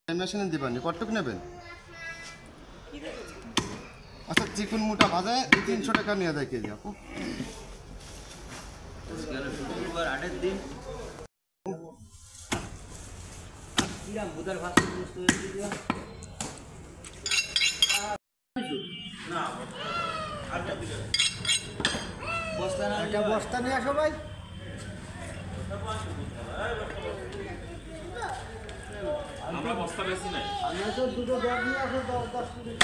মেশিনে দিবেন কতটুক নেবেন? আচ্ছা চিকন মোটা ভাজে 300 টাকা নিয়ে যায় কেজি আপু। শুক্রবার 8 দিন কিরাম বুধার ভাষা বুঝতে হয়েছিল না বস্তা নিয়ে আসো ভাই। আমরা বস্তা বেশি নাই, আমরা তো দুটো ব্যাগ নিয়ে আসো 10 মিনিট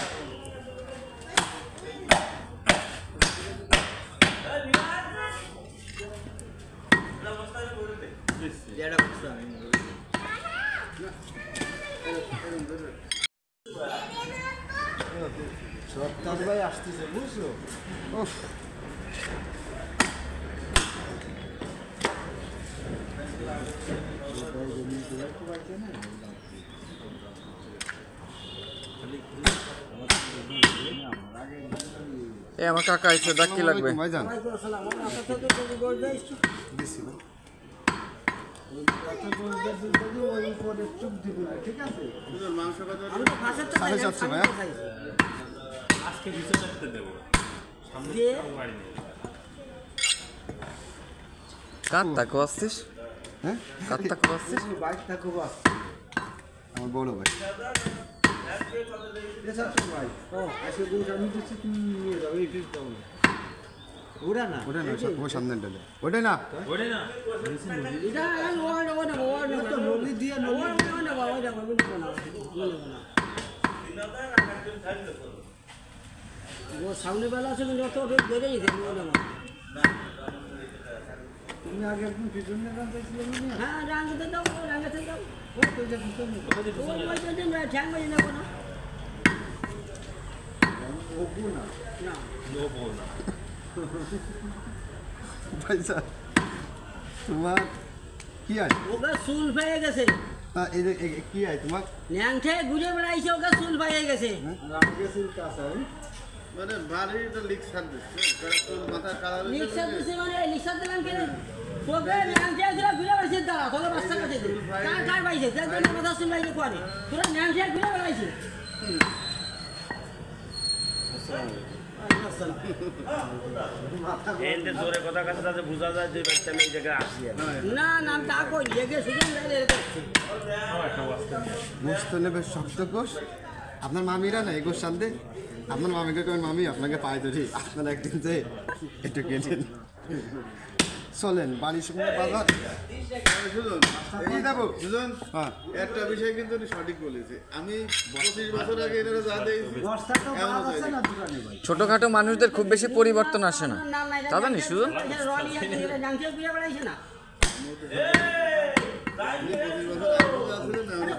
সত্তর ভাই আসতেছে বুঝছো। আমার কাকা এসে ডাক কি লাগবে? ভাইজান আজকে 240 দেবো। কার তাকে আসছিস? হ্যাঁ কার তাকে আসছিস? বাইক থাকো বাস আমার বড় ভাই। ওটা না ওই সামনে ডালে ওটাই না সামনে বেলা আছে কিন্তু অত বেড়ে যেতে তুমি আগে একদম পিছনে রান্তাইছিলে না? হ্যাঁ রাঙ্গাতে দাও রাঙ্গাতে দাও ও তো যে পিছনে ওই তো দিন ঠ্যাং বাজে না কোনো ওগু না না লোবো না ভাইজান তোমার কি আছে? ওগা চুল পেয়ে গেছে। এই যে কি আছে তোমার? ন্যাংঠে ঘুরে বেড়াইছে ওগা চুল পেয়ে গেছে। মানে বাড়িটা লিক সার দিচ্ছে মাথা কালার লিক্সার দিছে মানে লিক্সার দিলাম কেন তোকে ন্যাংঠে ঘুরে বেড়াইছে দাঁড়া তোকে বাচ্চা কাছে দে কার পাইছে যার জন্য কথা শুন বাইকে কোয়ারে তোরা ন্যাংঠে ঘুরে বেড়াইছে এন্ডে জোরে কথা কাছে যাতে বোঝা যায় যে বাচ্চা আমি এই জায়গায় আসি না না তা কই লেগে সুজন লাগে এরকম গোস্ত নেবে শক্ত গোস। আপনার মামিরা না এই গোস শান্তি আপনার মামিকে কেমন মামি আপনাকে পাই ধরি আপনার একদিন যে একটু কেটে চলেন বাড়ির সঙ্গে বাজার দেবো সুজন হ্যাঁ একটা বিষয় কিন্তু উনি সঠিক বলেছে। আমি 25 বছর আগে এনারা যা দিয়েছি ছোটখাটো মানুষদের খুব বেশি পরিবর্তন আসে না, তা জানিস শুধু? ন্যাংঠে ঘুরে বেড়াইছে না 25 বছর আগে যা ছিল না উনি